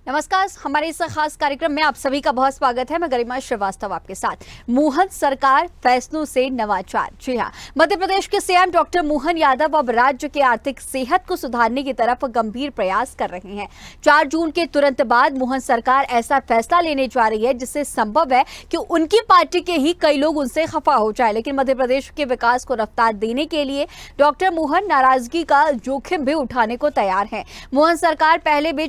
नमस्कार। हमारे इस खास कार्यक्रम में आप सभी का बहुत स्वागत है। मैं गरिमा श्रीवास्तव आपके साथ। मोहन सरकार फैसलों से नवाचार। जी हाँ, मध्य प्रदेश के सीएम डॉक्टर मोहन यादव अब राज्य के आर्थिक सेहत को सुधारने की तरफ गंभीर प्रयास कर रहे हैं। 4 जून के तुरंत बाद मोहन सरकार ऐसा फैसला लेने जा रही है जिससे संभव है कि उनकी पार्टी के ही कई लोग उनसे खफा हो जाए, लेकिन मध्य प्रदेश के विकास को रफ्तार देने के लिए डॉक्टर मोहन नाराजगी का जोखिम भी उठाने को तैयार है। मोहन सरकार पहले भी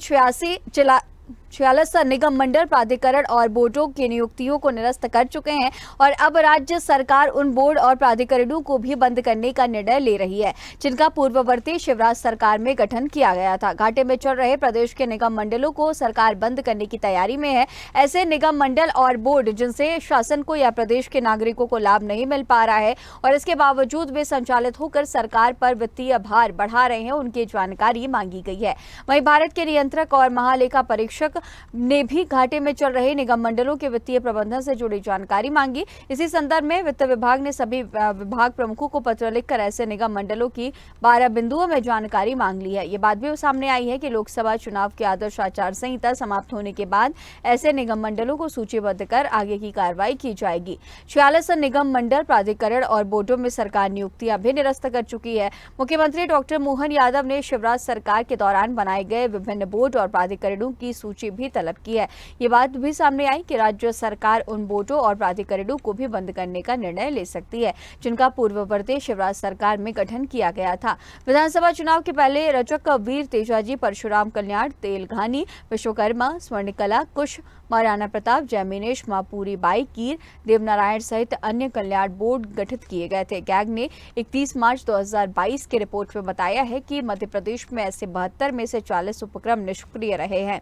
46 निगम मंडल प्राधिकरण और बोर्डों की नियुक्तियों को निरस्त कर चुके हैं और अब राज्य सरकार उन बोर्ड और प्राधिकरणों को भी बंद करने का निर्णय ले रही है जिनका पूर्ववर्ती शिवराज सरकार में गठन किया गया था। घाटे में चल रहे प्रदेश के निगम मंडलों को सरकार बंद करने की तैयारी में है। ऐसे निगम मंडल और बोर्ड जिनसे शासन को या प्रदेश के नागरिकों को लाभ नहीं मिल पा रहा है और इसके बावजूद वे संचालित होकर सरकार पर वित्तीय भार बढ़ा रहे हैं, उनकी जानकारी मांगी गई है। वहीं भारत के नियंत्रक और महालेखा परीक्षक ने भी घाटे में चल रहे निगम मंडलों के वित्तीय प्रबंधन से जुड़ी जानकारी मांगी। इसी संदर्भ में वित्त विभाग ने सभी विभाग प्रमुखों को पत्र लिखकर ऐसे निगम मंडलों की 12 बिंदुओं में जानकारी मांग ली है। ये बात भी सामने आई है कि लोकसभा चुनाव की आदर्श आचार संहिता समाप्त होने के बाद ऐसे निगम मंडलों को सूचीबद्ध कर आगे की कार्रवाई की जाएगी। 46 निगम मंडल प्राधिकरण और बोर्डों में सरकार नियुक्तियां भी निरस्त कर चुकी है। मुख्यमंत्री डॉक्टर मोहन यादव ने शिवराज सरकार के दौरान बनाए गए विभिन्न बोर्ड और प्राधिकरणों की सूची भी तलब की है। ये बात भी सामने आई कि राज्य सरकार उन बोर्डों और प्राधिकरणों को भी बंद करने का निर्णय ले सकती है जिनका पूर्ववर्ती शिवराज सरकार में गठन किया गया था। विधानसभा चुनाव के पहले रचक वीर तेजाजी, परशुराम कल्याण, तेलघानी, विश्वकर्मा, स्वर्णकला, कुश, महाराणा प्रताप, जयमिनेश, मापूरी बाई, कीर, देवनारायण सहित अन्य कल्याण बोर्ड गठित किए गए थे। गैग ने 31 मार्च 2022 की रिपोर्ट में बताया है कि मध्य प्रदेश में ऐसे 72 में से 40 उपक्रम निष्क्रिय रहे हैं।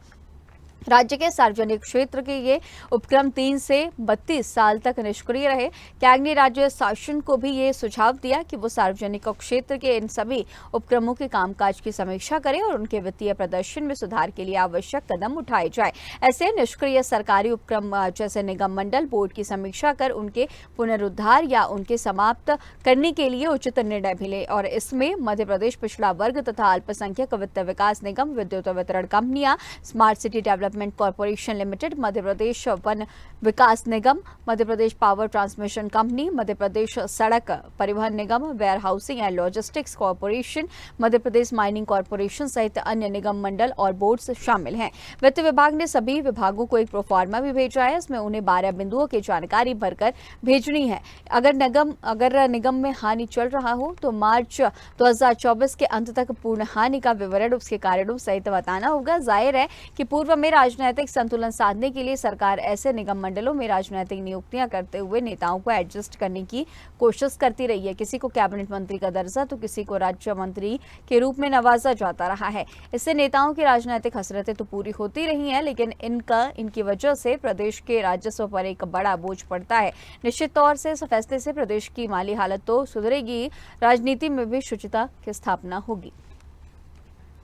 राज्य के सार्वजनिक क्षेत्र के ये उपक्रम 3 से 32 साल तक निष्क्रिय रहे। कैग ने राज्य शासन को भी ये सुझाव दिया कि वो सार्वजनिक क्षेत्र के इन सभी उपक्रमों के कामकाज की समीक्षा करें और उनके वित्तीय प्रदर्शन में सुधार के लिए आवश्यक कदम उठाए जाए। ऐसे निष्क्रिय सरकारी उपक्रम जैसे निगम मंडल बोर्ड की समीक्षा कर उनके पुनरुद्धार या उनके समाप्त करने के लिए उचित निर्णय भी ले और इसमें मध्य प्रदेश पिछड़ा वर्ग तथा अल्पसंख्यक वित्त विकास निगम, विद्युत वितरण कंपनियां, smart city development corporation limited, Madhya Pradesh वन विकास निगम, Madhya Pradesh power transmission company, Madhya Pradesh सड़क परिवहन निगम, warehousing and logistics corporation, Madhya Pradesh mining corporation सहित अन्य निगम मंडल और बोर्ड्स शामिल हैं। वित्त विभाग ने सभी विभागों को एक प्रोफार्मा भी भेजा है। इसमें उन्हें 12 बिंदुओं की जानकारी भरकर भेजनी है। अगर निगम में हानि चल रहा हो तो मार्च 2024 के अंत तक पूर्ण हानि का विवरण, उसके कारणों सहित बताना होगा। जाहिर है कि पूर्व में राजनीतिक संतुलन साधने के लिए सरकार ऐसे निगम मंडलों में राजनीतिक नियुक्तियां करते हुए नेताओं को एडजस्ट करने की कोशिश करती रही है। किसी को कैबिनेट मंत्री का दर्जा तो किसी को राज्य मंत्री के रूप में नवाजा जाता रहा है। इससे नेताओं की राजनीतिक हसरतें तो पूरी होती रही हैं, लेकिन इनकी वजह से प्रदेश के राजस्व पर एक बड़ा बोझ पड़ता है। निश्चित तौर से इस फैसले से प्रदेश की माली हालत तो सुधरेगी, राजनीति में भी शुचिता की स्थापना होगी।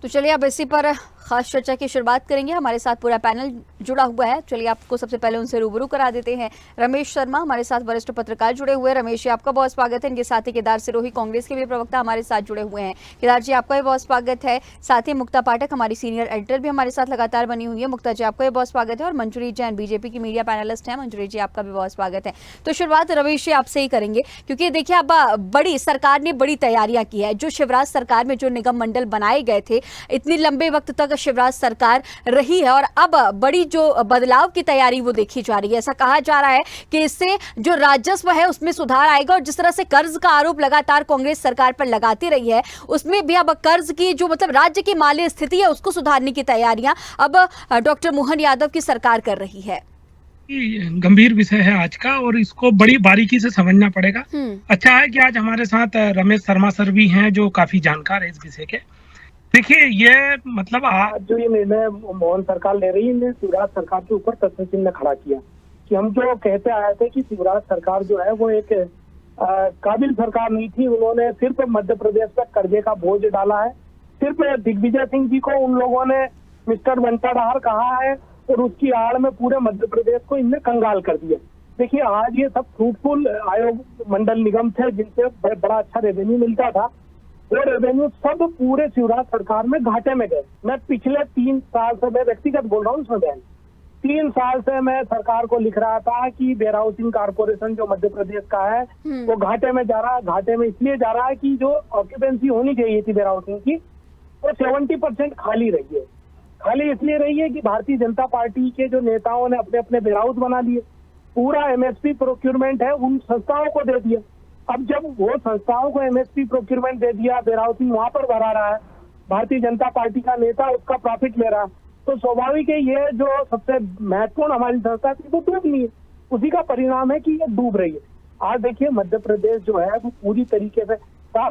तो चलिए अब इसी पर खास चर्चा की शुरुआत करेंगे। हमारे साथ पूरा पैनल जुड़ा हुआ है। चलिए आपको सबसे पहले उनसे रूबरू करा देते हैं। रमेश शर्मा हमारे साथ वरिष्ठ पत्रकार जुड़े हुए हैं। रमेश जी, आपका बहुत स्वागत है। इनके साथ ही केदार सिरोही, कांग्रेस के भी प्रवक्ता हमारे साथ जुड़े हुए हैं। केदार जी, आपका भी बहुत स्वागत है। साथ ही मुक्ता पाठक हमारी सीनियर एडिटर भी हमारे साथ लगातार बनी हुई है। मुक्ता जी, आपका भी बहुत स्वागत है। और मंजूरी जैन बीजेपी की मीडिया पैनलिस्ट है। मंजूरी जी, आपका भी बहुत स्वागत है। तो शुरुआत रमेश जी आपसे ही करेंगे, क्योंकि देखिए अब बड़ी सरकार ने बड़ी तैयारियां की है। जो शिवराज सरकार में जो निगम मंडल बनाए गए थे, इतनी लंबे वक्त तक शिवराज सरकार रही है और अब बड़ी जो बदलाव की तैयारी वो देखी जा रही है। ऐसा कहा जा रहा है कि इससे जो राजस्व है उसमें सुधार आएगा और जिस तरह से कर्ज का आरोप लगातार कांग्रेस सरकार पर लगाती रही है, उसमें भी अब कर्ज की जो राज्य की माली स्थिति है उसको सुधारने की तैयारियां अब डॉक्टर मोहन यादव की सरकार कर रही है। गंभीर विषय है आज का और इसको बड़ी बारीकी से समझना पड़ेगा। अच्छा है कि आज हमारे साथ रमेश शर्मा सर भी हैं जो काफी जानकार है इस विषय के। देखिए, ये मतलब आज जो ये निर्णय मोहन सरकार ले रही है ने शिवराज सरकार के ऊपर प्रश्न चिन्ह खड़ा किया कि हम जो कहते आए थे कि शिवराज सरकार जो है वो एक काबिल सरकार नहीं थी। उन्होंने सिर्फ मध्य प्रदेश पर कर्जे का बोझ डाला है। सिर्फ दिग्विजय सिंह जी को उन लोगों ने मिस्टर बंटाधार कहा है और उसकी आड़ में पूरे मध्य प्रदेश को इनने कंगाल कर दिया। देखिए, आज ये सब फ्रूटफुल आयोग मंडल निगम थे जिनसे बड़ा अच्छा रेवेन्यू मिलता था। वो रेवेन्यू सब पूरे शिवराज सरकार में घाटे में गए। मैं पिछले 3 साल से, मैं व्यक्तिगत बोल रहा हूँ इसमें बहन, 3 साल से मैं सरकार को लिख रहा था कि वेयर हाउसिंग कारपोरेशन जो मध्य प्रदेश का है वो घाटे में जा रहा है। घाटे में इसलिए जा रहा है कि जो ऑक्यूपेंसी होनी चाहिए थी वेयर हाउसिंग की वो 70% खाली रही है। खाली इसलिए रही है कि भारतीय जनता पार्टी के जो नेताओं ने अपने अपने वेयर हाउस बना लिए, पूरा एमएसपी प्रोक्यूरमेंट है उन संस्थाओं को दे दिया। अब जब वो संस्थाओं को एमएसपी प्रोक्यूरमेंट दे दिया, वेयर हाउसिंग वहां पर भरा रहा है, भारतीय जनता पार्टी का नेता उसका प्रॉफिट ले रहा है, तो स्वाभाविक है ये जो सबसे महत्वपूर्ण हमारी संस्था थी वो डूब रही है। उसी का परिणाम है कि ये डूब रही है। आज देखिए मध्य प्रदेश जो है वो पूरी तरीके से,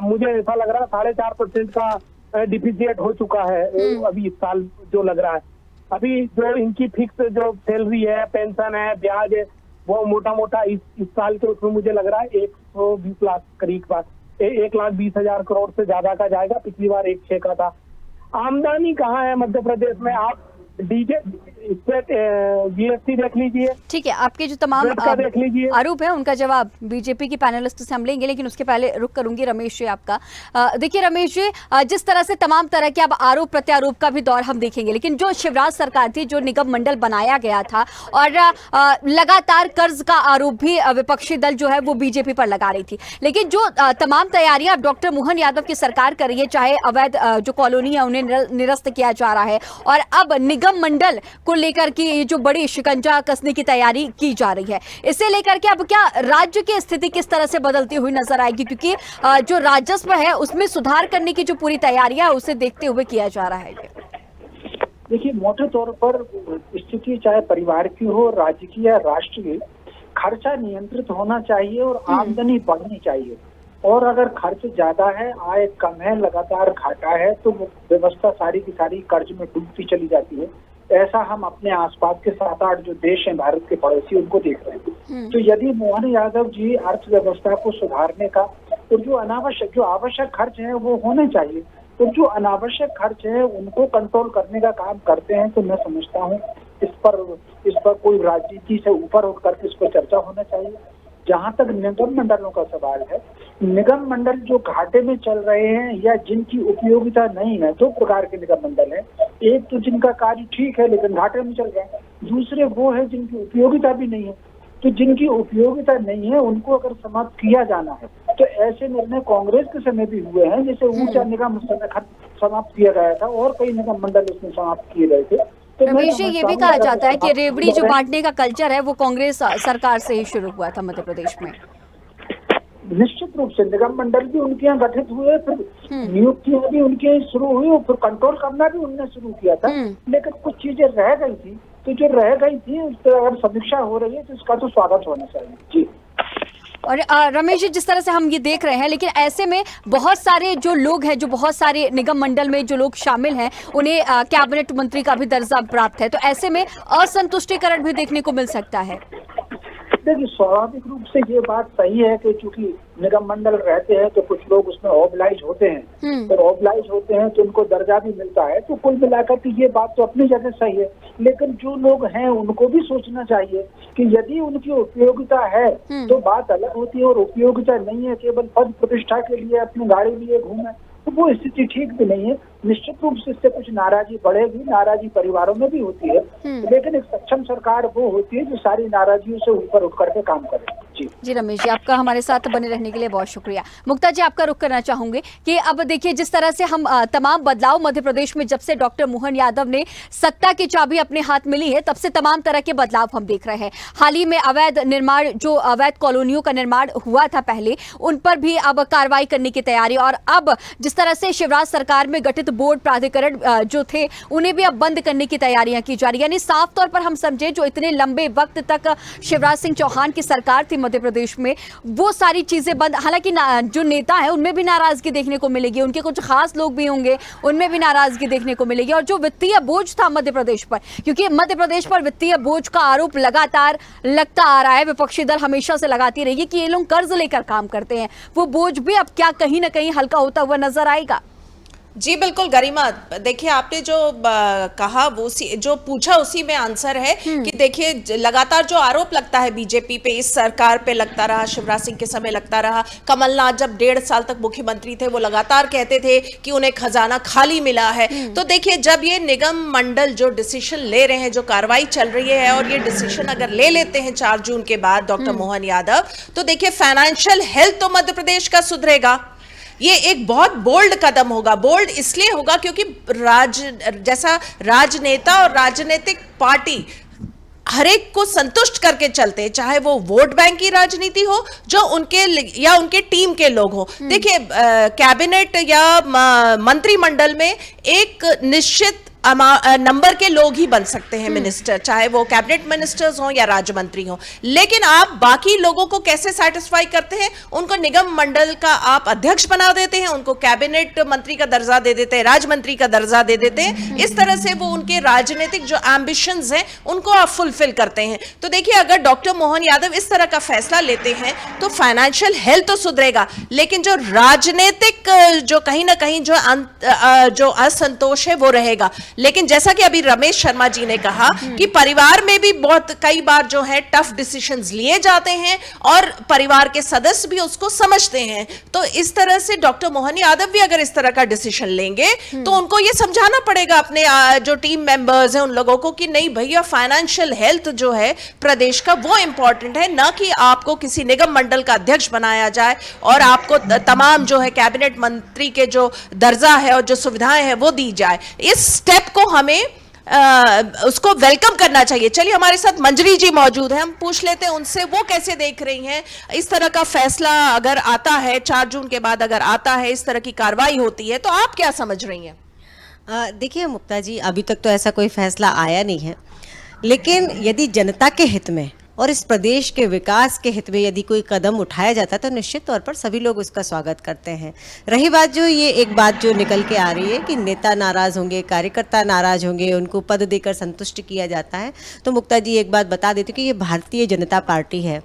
मुझे ऐसा लग रहा है 4.5% का डिफिसिट हो चुका है अभी इस साल जो लग रहा है। अभी जो इनकी फिक्स जो सैलरी है, पेंशन है, ब्याज है, वो मोटा मोटा इस साल के उसमें मुझे लग रहा है 120 लाख करीब का, 1,20,000 करोड़ से ज्यादा का जाएगा। पिछली बार 1,6 का था। आमदनी कहाँ है मध्य प्रदेश में? आप डीजे जीएसटी देख लीजिए। ठीक है, आपके जो तमाम देख लीजिए आरोप है उनका जवाब बीजेपी की पैनलिस्ट से हम लेंगे, लेकिन उसके पहले रुक करूंगी रमेश जी आपका। देखिए रमेश जी, जिस तरह से तमाम तरह के अब आरोप प्रत्यारोप का भी दौर हम देखेंगे, लेकिन जो शिवराज सरकार थी, जो निगम मंडल बनाया गया था और लगातार कर्ज का आरोप भी विपक्षी दल जो है वो बीजेपी पर लगा रही थी, लेकिन जो तमाम तैयारियां डॉक्टर मोहन यादव की सरकार कर रही है, चाहे अवैध जो कॉलोनी है उन्हें निरस्त किया जा रहा है और अब निगम मंडल को लेकर की जो बड़ी शिकंजा कसने की तैयारी की जा रही है, इसे लेकर के अब क्या राज्य की स्थिति किस तरह से बदलती हुई नजर आएगी? क्योंकि जो राजस्व है उसमें सुधार करने की जो पूरी तैयारियां है उसे देखते हुए किया जा रहा है। देखिए, मोटे तौर पर स्थिति चाहे परिवार की हो, राज्य की या राष्ट्र की, खर्चा नियंत्रित होना चाहिए और आमदनी बढ़नी चाहिए। और अगर खर्च ज्यादा है, आय कम है, लगातार घाटा है, तो व्यवस्था सारी की सारी कर्ज में डूबती चली जाती है। ऐसा हम अपने आसपास के 7-8 जो देश हैं भारत के पड़ोसी, उनको देख रहे हैं। तो यदि मोहन यादव जी अर्थव्यवस्था को सुधारने का और जो आवश्यक खर्च है वो होने चाहिए, तो जो अनावश्यक खर्च है उनको कंट्रोल करने का काम करते हैं, तो मैं समझता हूँ इस पर कोई राजनीति से ऊपर उठ करके इस पर चर्चा होना चाहिए। जहां तक निगम मंडलों का सवाल है, निगम मंडल जो घाटे में चल रहे हैं या जिनकी उपयोगिता नहीं है, 2 प्रकार के निगम मंडल हैं। एक तो जिनका कार्य ठीक है लेकिन घाटे में चल रहे हैं, दूसरे वो है जिनकी उपयोगिता भी नहीं है। तो जिनकी उपयोगिता नहीं है उनको अगर समाप्त किया जाना है, तो ऐसे निर्णय कांग्रेस के समय भी हुए हैं, जैसे ऊर्जा निगम समाप्त किया गया था और कई निगम मंडल उसमें समाप्त किए गए थे। तो रमेश जी, ये भी कहा जाता है कि रेवड़ी जो बांटने का कल्चर है वो कांग्रेस सरकार से ही शुरू हुआ था मध्य प्रदेश में। निश्चित रूप से निगम मंडल भी उनके यहाँ गठित हुए, फिर नियुक्तियां भी उनके यहाँ शुरू हुई, फिर कंट्रोल करना भी उनने शुरू किया था। लेकिन कुछ चीजें रह गई थी, तो जो रह गई थी उस पर अगर समीक्षा हो रही है तो इसका तो स्वागत होना चाहिए जी। और रमेश जी, जिस तरह से हम ये देख रहे हैं, लेकिन ऐसे में बहुत सारे जो लोग हैं, जो बहुत सारे निगम मंडल में जो लोग शामिल हैं, उन्हें कैबिनेट मंत्री का भी दर्जा प्राप्त है, तो ऐसे में असंतुष्टिकरण भी देखने को मिल सकता है। देखिए, स्वाभाविक रूप से ये बात सही है कि चूंकि निगम मंडल रहते हैं तो कुछ लोग उसमें ऑब्लाइज होते हैं, तो ऑब्लाइज होते हैं तो उनको दर्जा भी मिलता है। तो कुल मिलाकर के ये बात तो अपनी जगह सही है, लेकिन जो लोग हैं उनको भी सोचना चाहिए कि यदि उनकी उपयोगिता है तो बात अलग होती है, और उपयोगिता नहीं है, केवल पद प्रतिष्ठा के लिए अपनी गाड़ी लिए घूमे, तो वो स्थिति ठीक भी नहीं है। निश्चित रूप से इससे कुछ नाराजगी बढ़ेगी, नाराजगी परिवारों में भी होती है, लेकिन एक सक्षम सरकार वो होती है जो सारी नाराजगियों से ऊपर उठ करके काम करे। जी रमेश जी, आपका हमारे साथ बने रहने के लिए बहुत शुक्रिया। मुक्ता जी, आपका रुख करना चाहूंगे कि अब देखिए जिस तरह से हम तमाम बदलाव मध्य प्रदेश में जब से डॉक्टर मोहन यादव ने सत्ता की चाबी अपने हाथ मिली है, तब से तमाम तरह के बदलाव हम देख रहे हैं। हाल ही में अवैध निर्माण, जो अवैध कॉलोनियों का निर्माण हुआ था पहले, उन पर भी अब कार्रवाई करने की तैयारी, और अब जिस तरह से शिवराज सरकार में गठित बोर्ड प्राधिकरण जो थे उन्हें भी अब बंद करने की तैयारियां की जा रही है। यानी साफ तौर पर हम समझे, जो इतने लंबे वक्त तक शिवराज सिंह चौहान की सरकार थी मध्य प्रदेश में, वो सारी चीजें बंद। हालांकि जो नेता है उनमें भी नाराजगी देखने को मिलेगी, उनके कुछ खास लोग भी होंगे, उनमें भी नाराजगी देखने को मिलेगी। और जो वित्तीय बोझ था मध्य प्रदेश पर, क्योंकि मध्य प्रदेश पर वित्तीय बोझ का आरोप लगातार लगता आ रहा है, विपक्षी दल हमेशा से लगाती रही है कि ये लोग कर्ज लेकर काम करते हैं, वो बोझ भी अब क्या कहीं ना कहीं हल्का होता हुआ नजर आएगा। जी बिल्कुल गरिमा, देखिए आपने जो कहा वो जो पूछा उसी में आंसर है कि देखिए लगातार जो आरोप लगता है बीजेपी पे, इस सरकार पे लगता रहा, शिवराज सिंह के समय लगता रहा, कमलनाथ जब 1.5 साल तक मुख्यमंत्री थे वो लगातार कहते थे कि उन्हें खजाना खाली मिला है। तो देखिए जब ये निगम मंडल जो डिसीजन ले रहे हैं, जो कार्रवाई चल रही है, और ये डिसीजन अगर ले लेते हैं 4 जून के बाद डॉक्टर मोहन यादव, तो देखिए फाइनेंशियल हेल्थ तो मध्य प्रदेश का सुधरेगा। ये एक बहुत बोल्ड कदम होगा। बोल्ड इसलिए होगा क्योंकि जैसा राजनेता और राजनीतिक पार्टी हर एक को संतुष्ट करके चलते हैं, चाहे वो वोट बैंक की राजनीति हो जो उनके या उनके टीम के लोग हो। देखिए कैबिनेट या मंत्रिमंडल में एक निश्चित नंबर के लोग ही बन सकते हैं मिनिस्टर, चाहे वो कैबिनेट मिनिस्टर्स हो या राज्य मंत्री हो, लेकिन आप बाकी लोगों को कैसे सेटिस्फाई करते हैं? उनको निगम मंडल का आप अध्यक्ष बना देते हैं, उनको कैबिनेट मंत्री का दर्जा दे देते हैं, राज्य मंत्री का दर्जा दे देते हैं। इस तरह से वो उनके राजनीतिक जो एम्बिशंस हैं उनको आप फुलफिल करते हैं। तो देखिए अगर डॉक्टर मोहन यादव इस तरह का फैसला लेते हैं तो फाइनेंशियल हेल्थ तो सुधरेगा, लेकिन जो राजनीतिक जो कहीं ना कहीं जो असंतोष है वो रहेगा। लेकिन जैसा कि अभी रमेश शर्मा जी ने कहा कि परिवार में भी बहुत कई बार जो है टफ डिसीजंस लिए जाते हैं और परिवार के सदस्य भी उसको समझते हैं। तो इस तरह से डॉक्टर मोहन यादव भी अगर इस तरह का डिसीजन लेंगे तो उनको ये समझाना पड़ेगा अपने जो टीम मेंबर्स हैं उन लोगों को कि नहीं भैया, फाइनेंशियल हेल्थ जो है प्रदेश का वो इंपॉर्टेंट है, ना कि आपको किसी निगम मंडल का अध्यक्ष बनाया जाए और आपको तमाम जो है कैबिनेट मंत्री के जो दर्जा है और जो सुविधाएं हैं वो दी जाए। इस स्टेप को हमें उसको वेलकम करना चाहिए। चलिए हमारे साथ मंजरी जी मौजूद हैं, हम पूछ लेते हैं उनसे वो कैसे देख रही हैं इस तरह का फैसला अगर आता है 4 जून के बाद, अगर आता है इस तरह की कार्रवाई होती है तो आप क्या समझ रही हैं? देखिए मुक्ता जी, अभी तक तो ऐसा कोई फैसला आया नहीं है, लेकिन यदि जनता के हित में और इस प्रदेश के विकास के हित में यदि कोई कदम उठाया जाता है तो निश्चित तौर पर सभी लोग उसका स्वागत करते हैं। रही बात जो ये एक बात जो निकल के आ रही है कि नेता नाराज़ होंगे, कार्यकर्ता नाराज़ होंगे, उनको पद देकर संतुष्ट किया जाता है, तो मुक्ता जी एक बात बता देती हूँ कि ये भारतीय जनता पार्टी है।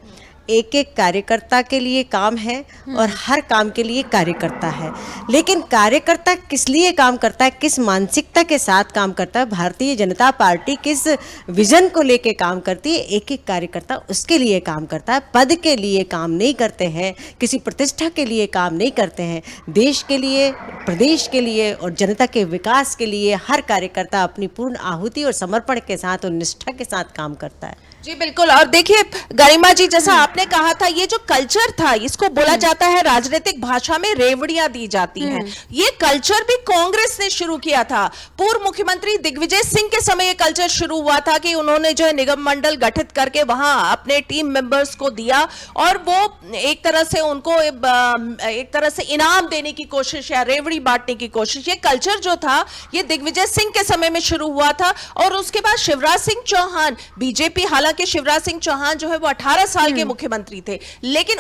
एक एक कार्यकर्ता के लिए काम है और हर काम के लिए कार्यकर्ता है, लेकिन कार्यकर्ता किस लिए काम करता है, किस मानसिकता के साथ काम करता है, भारतीय जनता पार्टी किस विजन को लेके काम करती है, एक एक कार्यकर्ता उसके लिए काम करता है। पद के लिए काम नहीं करते हैं, किसी प्रतिष्ठा के लिए काम नहीं करते हैं, देश के लिए, प्रदेश के लिए और जनता के विकास के लिए हर कार्यकर्ता अपनी पूर्ण आहुति और समर्पण के साथ और निष्ठा के साथ काम करता है। जी बिल्कुल। और देखिए गरिमा जी, जैसा आपने कहा था, ये जो कल्चर था इसको बोला जाता है राजनीतिक भाषा में रेवड़ियां दी जाती हैं। ये कल्चर भी कांग्रेस ने शुरू किया था। पूर्व मुख्यमंत्री दिग्विजय सिंह के समय ये कल्चर शुरू हुआ था कि उन्होंने जो है निगम मंडल गठित करके वहां अपने टीम मेंबर्स को दिया और वो एक तरह से उनको एक तरह से इनाम देने की कोशिश या रेवड़ी बांटने की कोशिश, ये कल्चर जो था ये दिग्विजय सिंह के समय में शुरू हुआ था। और उसके बाद शिवराज सिंह चौहान, बीजेपी, हालांकि शिवराज सिंह चौहान जो है वो 18 साल के मुख्यमंत्री थे, लेकिन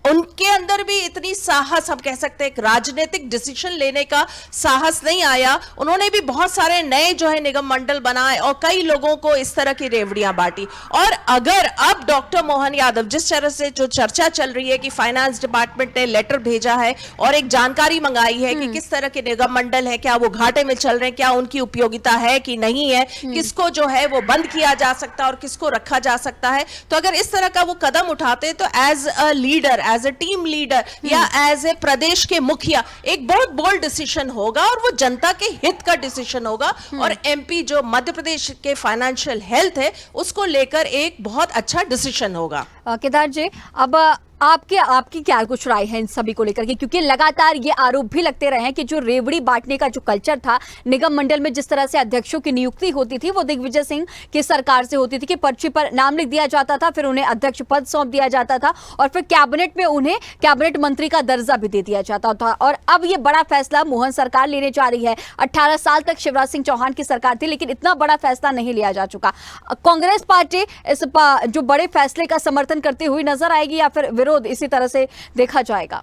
उनके अंदर भी इतनी साहस, हम कह सकते हैं, एक राजनीतिक डिसीजन लेने का साहस नहीं आया। उन्होंने भी बहुत सारे नए जो है निगम मंडल बनाए और कई लोगों को इस तरह की रेवड़ियां बांटी। और अगर अब डॉक्टर मोहन यादव, जिस तरह से जो चर्चा चल रही है कि फाइनेंस डिपार्टमेंट ने लेटर भेजा है और एक जानकारी मंगाई है कि किस तरह के निगम मंडल है, क्या वो घाटे में चल रहे हैं, क्या उनकी उपयोगिता है कि नहीं है, किसको जो है वो बंद किया जा सकता है और किसको रखा जा सकता है, तो अगर इस तरह का वो कदम उठाते तो as a leader, as a team leader या एज ए प्रदेश के मुखिया एक बहुत बोल्ड डिसीजन होगा और वो जनता के हित का डिसीजन होगा। और एमपी जो मध्य प्रदेश के फाइनेंशियल हेल्थ है उसको लेकर एक बहुत अच्छा डिसीजन होगा। केदार जी, अब आपकी क्या कुछ राय है इन सभी को लेकर के, क्योंकि लगातार ये आरोप भी लगते रहे हैं कि जो रेवड़ी बांटने का जो कल्चर था निगम मंडल में, जिस तरह से अध्यक्षों की नियुक्ति होती थी वो दिग्विजय सिंह की सरकार से होती थी कि पर्ची पर नाम लिख दिया जाता था, फिर उन्हें अध्यक्ष पद सौंप दिया जाता था और फिर कैबिनेट में उन्हें कैबिनेट मंत्री का दर्जा भी दे दिया जाता था। और अब ये बड़ा फैसला मोहन सरकार लेने जा रही है। 18 साल तक शिवराज सिंह चौहान की सरकार थी, लेकिन इतना बड़ा फैसला नहीं लिया जा चुका। कांग्रेस पार्टी इस जो बड़े फैसले का समर्थन करती हुई नजर आएगी या फिर विरोध इसी तरह से देखा जाएगा?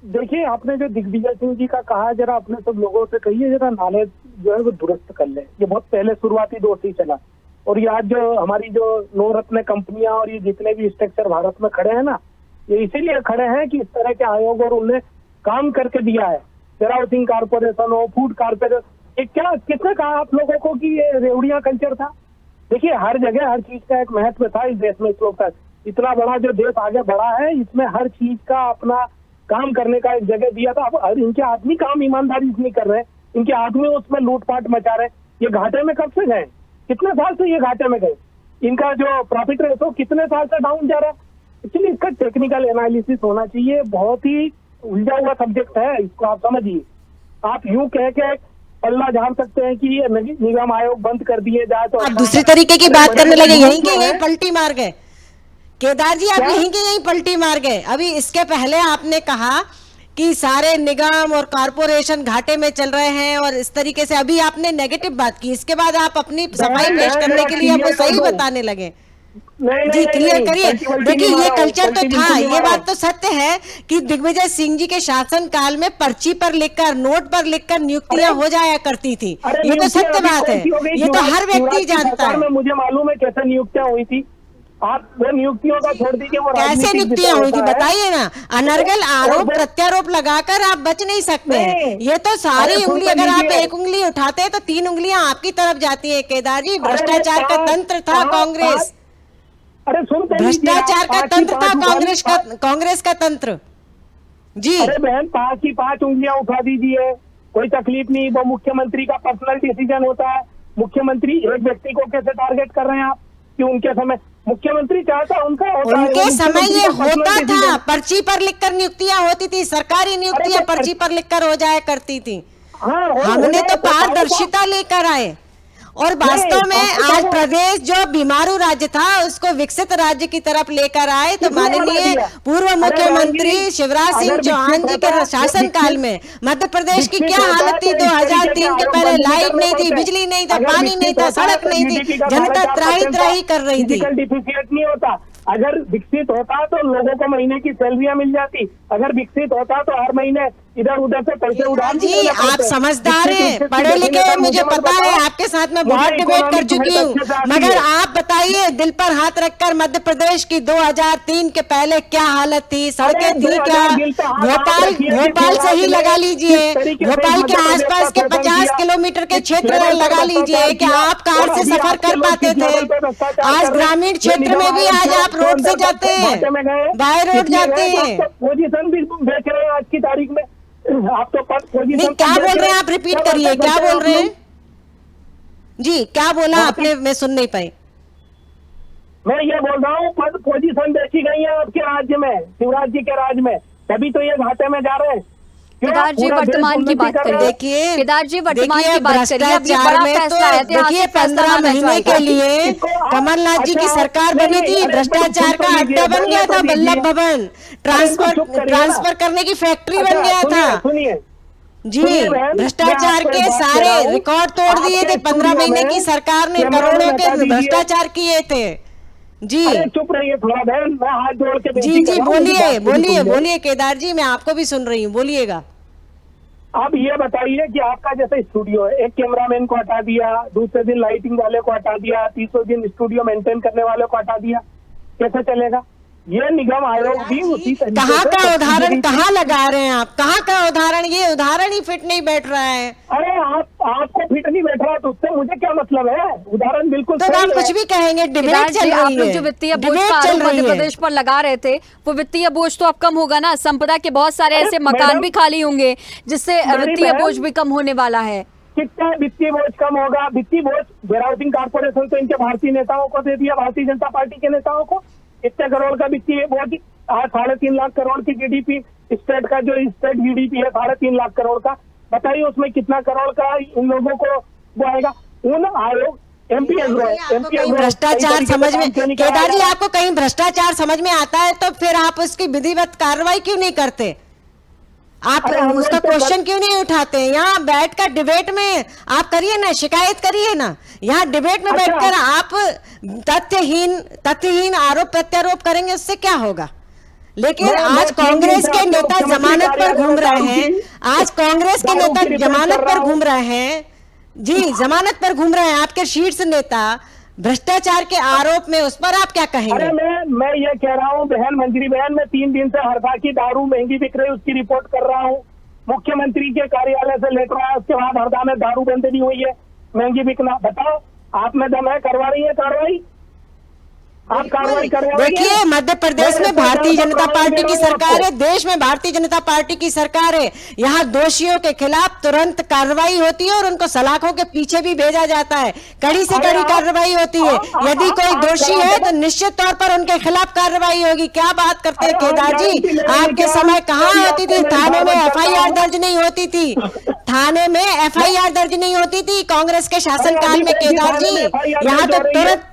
देखिए, आपने जो दिग्विजय सिंह जी का कहा, जरा अपने सब लोगों से कहिए जरा नॉलेज जो है वो दुरुस्त कर ले। ये बहुत पहले शुरुआती दौर से चला और ये आज जो हमारी जो नवरत्न कंपनियां और ये जितने भी स्ट्रक्चर भारत में खड़े हैं ना, ये इसीलिए खड़े हैं कि इस तरह के आयोग और उन्हें काम करके दिया है। वेयरहाउसिंग कारपोरेशन हो, फूड कारपोरेशन, ये क्या किसने कहा आप लोगों को कि ये रेवड़िया कल्चर था? देखिए हर जगह हर चीज का एक महत्व था इस देश में। इस लोग का इतना बड़ा जो देश आगे बढ़ा है, इसमें हर चीज का अपना काम करने का एक जगह दिया था। अब इनके आदमी काम ईमानदारी से नहीं कर रहे हैं, इनके आदमी उसमें लूटपाट मचा रहे हैं। ये घाटे में कब से गए? कितने साल से ये घाटे में गए? इनका जो प्रॉफिट रेशो कितने साल से डाउन जा रहा है? एक्चुअली इसका टेक्निकल एनालिसिस होना चाहिए। बहुत ही उलझा हुआ सब्जेक्ट है, इसको आप समझिए। आप यूं कह के पल्ला झाड़ सकते हैं कि ये निगम आयोग बंद कर दिए जाए तो आप दूसरी तरीके की बात करने लगे, यहीं के यहीं पलटी मार गए केदार जी, आप क्या? यहीं के यहीं पलटी मार गए। अभी इसके पहले आपने कहा कि सारे निगम और कॉरपोरेशन घाटे में चल रहे हैं और इस तरीके से अभी आपने नेगेटिव बात की, इसके बाद आप अपनी सफाई पेश करने के लिए आपको सही बताने लगे। जी क्लियर करिए। देखिए ये कल्चर तो था, ये बात तो सत्य है कि दिग्विजय सिंह जी के शासन काल में पर्ची पर लिखकर, नोट पर लिखकर नियुक्तियां हो जाया करती थी। ये तो सत्य बात है, ये तो हर व्यक्ति जानता है। मुझे मालूम है कैसे नियुक्तियां हुई थी। आप वो नियुक्तियों का छोड़ दीजिए, वो कैसे नियुक्तियां हुई थी बताइए ना। अनर्गल आरोप प्रत्यारोप लगाकर आप बच नहीं सकते हैं। ये तो सारी उंगली, अगर आप एक उंगली उठाते हैं तो 3 उंगलियां आपकी तरफ जाती है केदार जी। भ्रष्टाचार का तंत्र था कांग्रेस, अरे सुनते भ्रष्टाचार का तंत्र था कांग्रेस का तंत्र जी। अरे बहन 5 की 5 उंगलियां उठा दीजिए, कोई तकलीफ नहीं। वो मुख्यमंत्री का पर्सनल डिसीजन होता है। मुख्यमंत्री एक व्यक्ति को कैसे टारगेट कर रहे हैं आप कि उनके समय मुख्यमंत्री चाहता उनका होता है, उनके समय ये का होता personal था, decision। पर्ची पर लिखकर नियुक्तियां होती थी, सरकारी नियुक्तियां अरे पर्ची पर लिखकर हो जाया करती थी। हाँ, हमने तो पारदर्शिता लेकर आए और वास्तव में आज प्रदेश जो बीमारू राज्य था उसको विकसित राज्य की तरफ लेकर आए। तो माननीय पूर्व मुख्यमंत्री शिवराज सिंह चौहान जी के शासन काल में मध्य प्रदेश की क्या हालत थी? 2003 के पहले लाइट नहीं थी, बिजली नहीं था, पानी नहीं था, सड़क नहीं थी, जनता त्राही त्राही कर रही थी। डिफिशिएंट नहीं होता। अगर विकसित होता तो लोगों को महीने की सैलरियां मिल जाती। अगर विकसित होता तो हर महीने इधर उधर से पैसे उड़ा जी। आप समझदार हैं, पढ़े लिखे हैं, मुझे पता है, आपके साथ मैं बहुत डिबेट कर चुकी हूँ। मगर आप बताइए दिल पर हाथ रखकर, मध्य प्रदेश की 2003 के पहले क्या हालत थी? सड़कें थी क्या? भोपाल से ही लगा लीजिए, भोपाल के आसपास के 50 किलोमीटर के क्षेत्र लगा लीजिए कि आप कार से सफर कर पाते थे। आज ग्रामीण क्षेत्र में भी आज आप रोड से जाते हैं, बाय रोड जाते हैं। पोजीशन भी बेच रहे हैं आज की तारीख में। आप तो नहीं, क्या बोल रहे हैं आप? रिपीट करिए, क्या बोल रहे हैं जी? क्या बोला आपने? मैं सुन नहीं पाई। मैं ये बोल रहा हूँ पद पोजीशन बेची गई है आपके राज्य में, शिवराज जी के राज्य में, तभी तो ये घाटे में जा रहे हैं। केदार जी वर्तमान की बात करिए। देखिए केदार जी वर्तमान की बात करिए। अब ये भ्रष्टाचार बड़ा में फैसला है, तो देखिए 15 महीने के लिए कमलनाथ जी की सरकार बनी थी, भ्रष्टाचार का अड्डा बन गया था वल्लभ भवन, ट्रांसफर करने की फैक्ट्री बन गया था सुनिए जी। भ्रष्टाचार के सारे रिकॉर्ड तोड़ दिए थे 15 महीने की सरकार ने, करोड़ों के भ्रष्टाचार किए थे जी। चुप रहिए थोड़ा बहन, मैं हाथ जोड़ के जी जी बोलिए बोलिए बोलिए केदार जी, मैं आपको भी सुन रही हूँ, बोलिएगा। अब ये बताइए कि आपका जैसे स्टूडियो है, एक कैमरामैन को हटा दिया, दूसरे दिन लाइटिंग वाले को हटा दिया, तीसरे दिन स्टूडियो मेंटेन करने वाले को हटा दिया, कैसे चलेगा? ये निगम आयोग भी उसी तरीके कहाँ से का उदाहरण कहाँ लगा रहे हैं आप? कहाँ का उदाहरण? ये उदाहरण ही फिट नहीं बैठ रहा है। अरे आपको फिट नहीं बैठ रहा तो उससे मुझे क्या मतलब है? उदाहरण बिल्कुल तो सही आप है। कुछ भी कहेंगे, डिबेट चल आप रही लोग है, जो वित्तीय बोझ डिबेट का चल आरोप रही मध्य है। प्रदेश पर लगा रहे थे, वो वित्तीय बोझ तो अब कम होगा ना? संपदा के बहुत सारे ऐसे मकान मैडम, भी खाली होंगे जिससे वित्तीय बोझ भी कम होने वाला है। कितना वित्तीय बोझ कम होगा? वित्तीय बोझ वेयरहाउसिंग कारपोरेशन तो इनके भारतीय नेताओं को दे दिया, भारतीय जनता पार्टी के नेताओं को। कितने करोड़ का वित्तीय बोझ? आज 3.5 लाख करोड़ की जीडीपी, स्टेट का जो स्टेट जीडीपी है 3.5 लाख करोड़ का, बताइए उसमें कितना करोड़ का इन लोगों को वो आएगा? उन आयोग भ्रष्टाचार समझ में, केदार जी आपको कहीं भ्रष्टाचार समझ में आता है तो फिर आप उसकी विधिवत कार्रवाई क्यों नहीं करते? आप उसका क्वेश्चन क्यों नहीं उठाते? यहाँ बैठकर डिबेट में आप करिए ना, शिकायत करिए ना। यहाँ डिबेट में बैठकर आप तथ्यहीन आरोप प्रत्यारोप करेंगे, उससे क्या होगा? लेकिन आज कांग्रेस के नेता जमानत पर घूम रहे हैं, आज कांग्रेस के नेता जमानत पर घूम रहे हैं जी, जमानत पर घूम रहे हैं आपके शीर्ष नेता भ्रष्टाचार के आरोप में, उस पर आप क्या कहेंगे? अरे मैं ये कह रहा हूँ बहन, मंजरी बहन, मैं 3 दिन से हरदा की दारू महंगी बिक रही उसकी रिपोर्ट कर रहा हूँ। मुख्यमंत्री के कार्यालय से लेकर आया, उसके बाद हरदा में दारू बंद नहीं हुई है, महंगी बिकना। बताओ, आप में दम है, करवा रही है कार्रवाई? आप कार्रवाई करवा रही है? देखिए, मध्य प्रदेश में भारतीय जनता पार्टी की सरकार है, देश में भारतीय जनता पार्टी की सरकार है। यहाँ दोषियों के खिलाफ तुरंत कार्रवाई होती है और उनको सलाखों के पीछे भी भेजा जाता है, कड़ी से कड़ी कार्रवाई होती है। यदि कोई दोषी है तो निश्चित तौर पर उनके खिलाफ कार्रवाई होगी। क्या बात करते हैं केदार जी, आपके समय कहाँ होती थी? थाने में FIR दर्ज नहीं होती थी, थाने में FIR दर्ज नहीं होती थी कांग्रेस के शासनकाल में केदार जी। यहाँ तो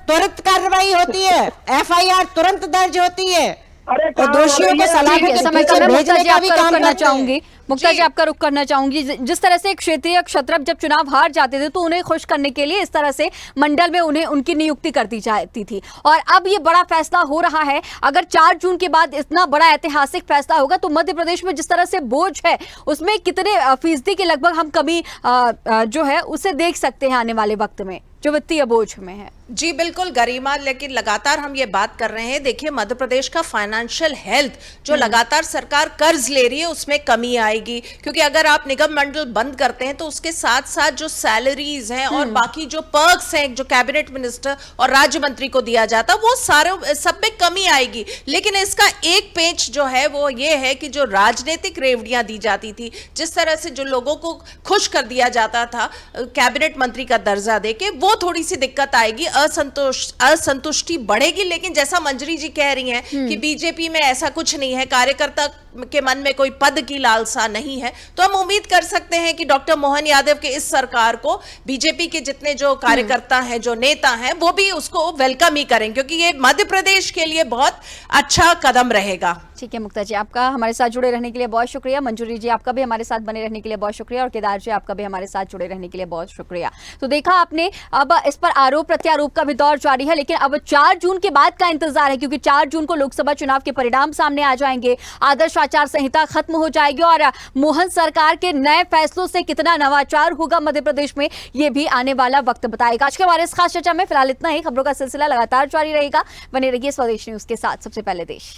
त्वरित कार्रवाई होती है, FIR तुरंत दर्ज होती है और दोषियों को सलाखों के पीछे भेजने का भी काम करना करते चाहूंगी। मुक्ता जी, आपका रुख करना चाहूंगी। जिस तरह से क्षेत्रीय क्षत्रप जब चुनाव हार जाते थे तो उन्हें खुश करने के लिए इस तरह से मंडल में उन्हें उनकी नियुक्ति कर दी जाती थी, और अब ये बड़ा फैसला हो रहा है। अगर 4 जून के बाद इतना बड़ा ऐतिहासिक फैसला होगा तो मध्य प्रदेश में जिस तरह से बोझ है उसमें कितने फीसदी के लगभग हम कमी जो है उसे देख सकते हैं आने वाले वक्त में, जो वित्तीय बोझ में है। जी बिल्कुल गरिमा, लेकिन लगातार हम ये बात कर रहे हैं, देखिए मध्य प्रदेश का फाइनेंशियल हेल्थ जो लगातार सरकार कर्ज ले रही है उसमें कमी आएगी, क्योंकि अगर आप निगम मंडल बंद करते हैं तो उसके साथ साथ जो सैलरीज हैं और बाकी जो पर्क्स हैं जो कैबिनेट मिनिस्टर और राज्य मंत्री को दिया जाता वो सारे सब में कमी आएगी। लेकिन इसका एक पेच जो है वो ये है कि जो राजनीतिक रेवड़ियां दी जाती थी, जिस तरह से जो लोगों को खुश कर दिया जाता था कैबिनेट मंत्री का दर्जा देके, वो थोड़ी सी दिक्कत आएगी, असंतुष्टि बढ़ेगी। लेकिन जैसा मंजरी जी कह रही हैं कि बीजेपी में ऐसा कुछ नहीं है, कार्यकर्ता के मन में कोई पद की लालसा नहीं है, तो हम उम्मीद कर सकते हैं कि डॉक्टर मोहन यादव के इस सरकार को बीजेपी के जितने जो कार्यकर्ता हैं, जो नेता हैं, वो भी उसको वेलकम ही करें, क्योंकि ये मध्य प्रदेश के लिए बहुत अच्छा कदम रहेगा। ठीक है मुक्ता जी, आपका हमारे साथ जुड़े रहने के लिए बहुत शुक्रिया। मंजूरी जी, आपका भी हमारे साथ बने रहने के लिए बहुत शुक्रिया, और केदार जी, आपका भी हमारे साथ जुड़े रहने के लिए बहुत शुक्रिया। तो देखा आपने, अब इस पर आरोप प्रत्यारोप का भी दौर जारी है, लेकिन अब 4 जून के बाद का इंतजार है, क्योंकि 4 जून को लोकसभा चुनाव के परिणाम सामने आ जाएंगे, आदर्श आचार संहिता खत्म हो जाएगी, और मोहन सरकार के नए फैसलों से कितना नवाचार होगा मध्य प्रदेश में, ये भी आने वाला वक्त बताएगा। आज के हमारे इस खास चर्चा में फिलहाल इतना ही। खबरों का सिलसिला लगातार जारी रहेगा, बने रहिए स्वदेश न्यूज के साथ। सबसे पहले देश।